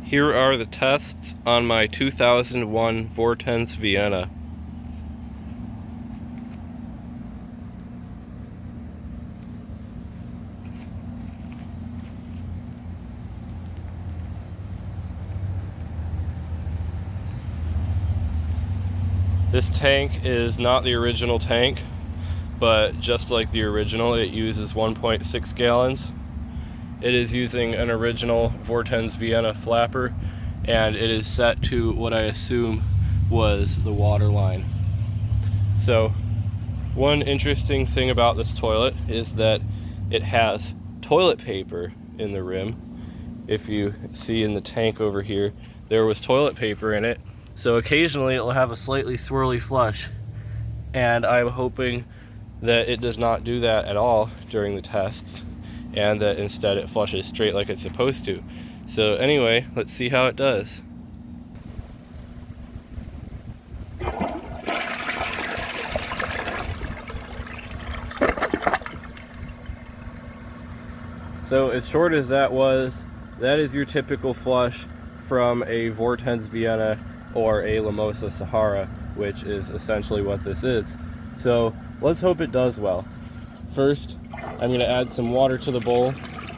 Here are the tests on my 2001 Vortens Vienna. This tank is not the original tank, but just like the original, it uses 1.6 gallons. It is using an original Vortens Vienna flapper, and it is set to what I assume was the water line. So, one interesting thing about this toilet is that it has toilet paper in the rim. If you see in the tank over here, there was toilet paper in it. So occasionally it will have a slightly swirly flush, and I'm hoping that it does not do that at all during the tests, and that instead it flushes straight like it's supposed to. So anyway, let's see how it does. So as short as that was, that is your typical flush from a Vortens Vienna or a Lamosa Sahara, which is essentially what this is. So let's hope it does well. First, I'm going to add some water to the bowl,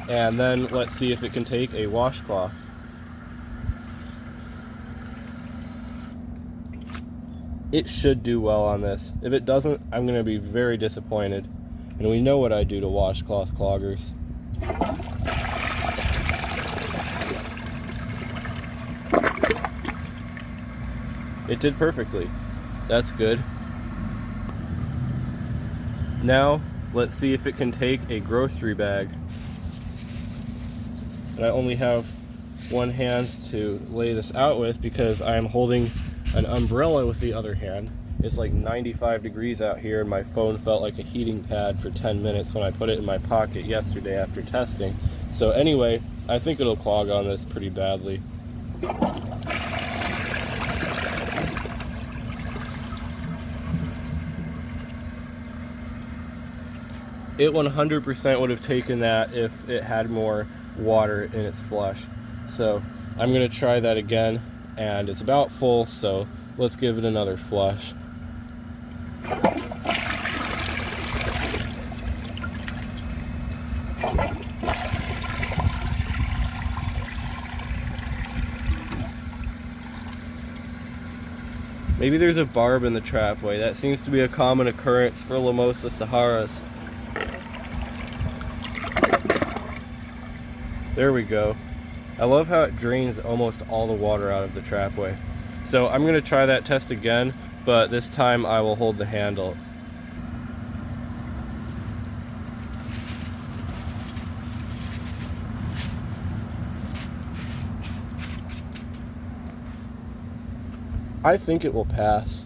and then let's see if it can take a washcloth. It should do well on this. If it doesn't, I'm going to be very disappointed. And we know what I do to washcloth cloggers. It did perfectly. That's good. Now, let's see if it can take a grocery bag. And I only have one hand to lay this out with because I'm holding an umbrella with the other hand. It's like 95 degrees out here, and my phone felt like a heating pad for 10 minutes when I put it in my pocket yesterday after testing. So anyway, I think it'll clog on this pretty badly. It 100% would have taken that if it had more water in its flush. So I'm going to try that again, and it's about full, so let's give it another flush. Maybe there's a barb in the trapway. That seems to be a common occurrence for Lamosa Saharas. There we go. I love how it drains almost all the water out of the trapway. So I'm going to try that test again, but this time I will hold the handle. I think it will pass.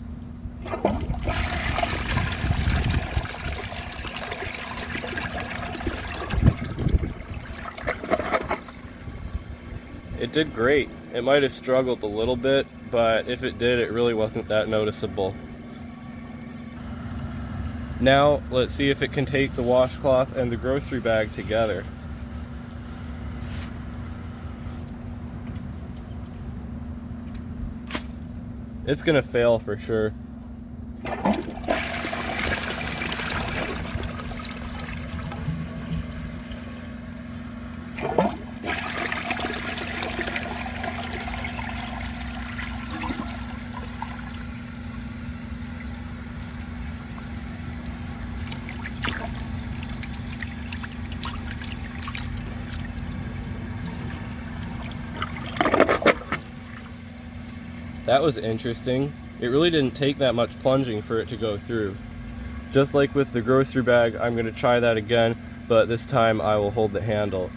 It did great. It might have struggled a little bit, but if it did, it really wasn't that noticeable. Now, let's see if it can take the washcloth and the grocery bag together. It's gonna fail for sure. That was interesting. It really didn't take that much plunging for it to go through. Just like with the grocery bag, I'm going to try that again, but this time I will hold the handle.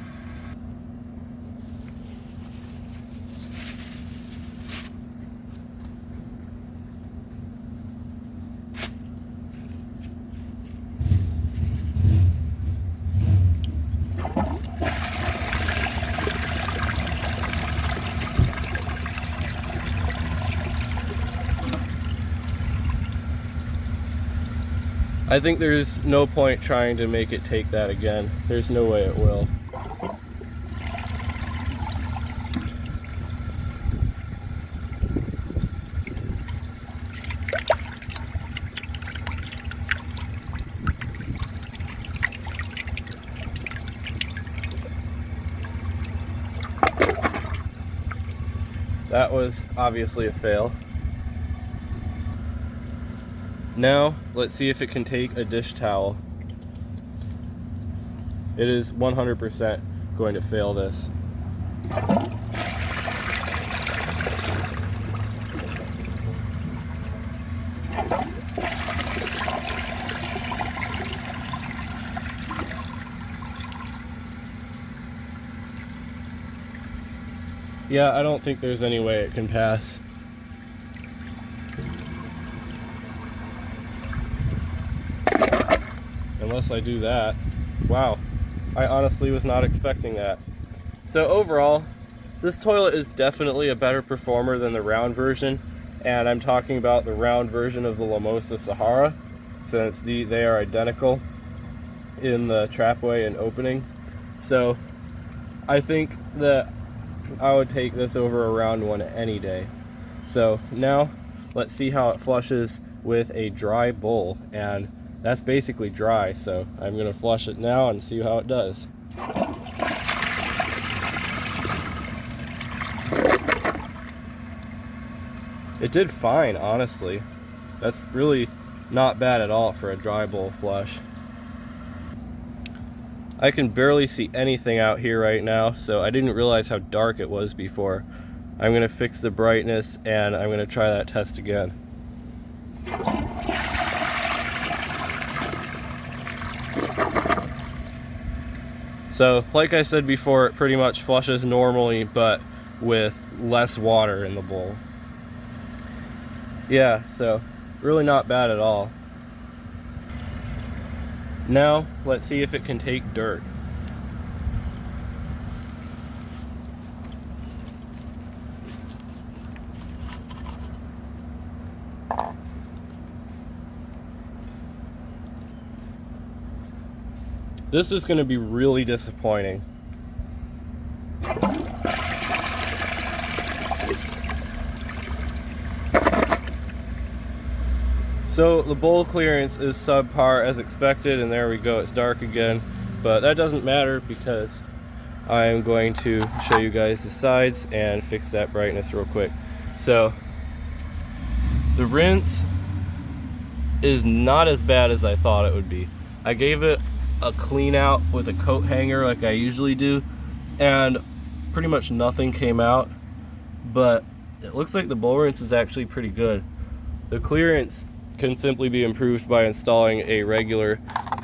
I think there's no point trying to make it take that again. There's no way it will. That was obviously a fail. Now, let's see if it can take a dish towel. It is 100% going to fail this. Yeah, I don't think there's any way it can pass. Unless I do that. Wow, I honestly was not expecting that. So overall, this toilet is definitely a better performer than the round version, and I'm talking about the round version of the Lamosa Sahara, since they are identical in the trapway and opening. So I think that I would take this over a round one any day. So now let's see how it flushes with a dry bowl, and that's basically dry, so I'm gonna flush it now and see how it does. It did fine, honestly. That's really not bad at all for a dry bowl flush. I can barely see anything out here right now, so I didn't realize how dark it was before. I'm gonna fix the brightness and I'm gonna try that test again. So, like I said before, it pretty much flushes normally, but with less water in the bowl. Yeah, so really not bad at all. Now, let's see if it can take dirt. This is going to be really disappointing. So the bowl clearance is subpar as expected, and there we go, it's dark again. But that doesn't matter because I'm going to show you guys the sides and fix that brightness real quick. So the rinse is not as bad as I thought it would be. I gave it a clean out with a coat hanger like I usually do, and pretty much nothing came out, but it looks like the bowl rinse is actually pretty good. The clearance can simply be improved by installing a regular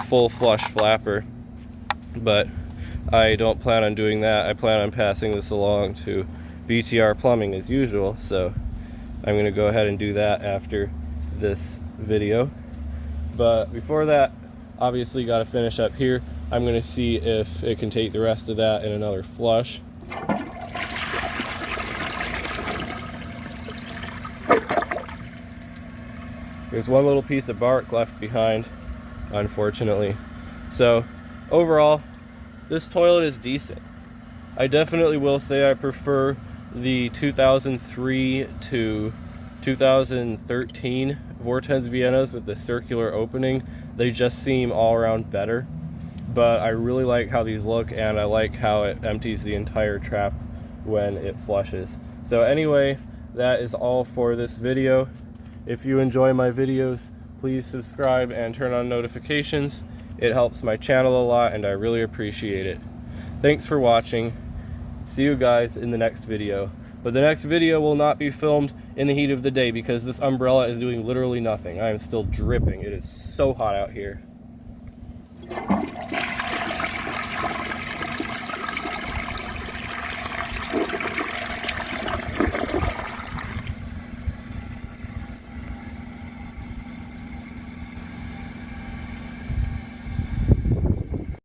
full flush flapper, but I don't plan on doing that. I plan on passing this along to BTR Plumbing as usual, so I'm going to go ahead and do that after this video. But before that, obviously got to finish up here. I'm going to see if it can take the rest of that in another flush. There's one little piece of bark left behind, unfortunately. So overall, this toilet is decent. I definitely will say I prefer the 2003 to 2013 Vortens Viennas with the circular opening. They just seem all around better, but I really like how these look, and I like how it empties the entire trap when it flushes. So anyway, that is all for this video. If you enjoy my videos, please subscribe and turn on notifications. It helps my channel a lot, and I really appreciate it. Thanks for watching. See you guys in the next video. But the next video will not be filmed in the heat of the day because this umbrella is doing literally nothing. I am still dripping. It is so hot out here.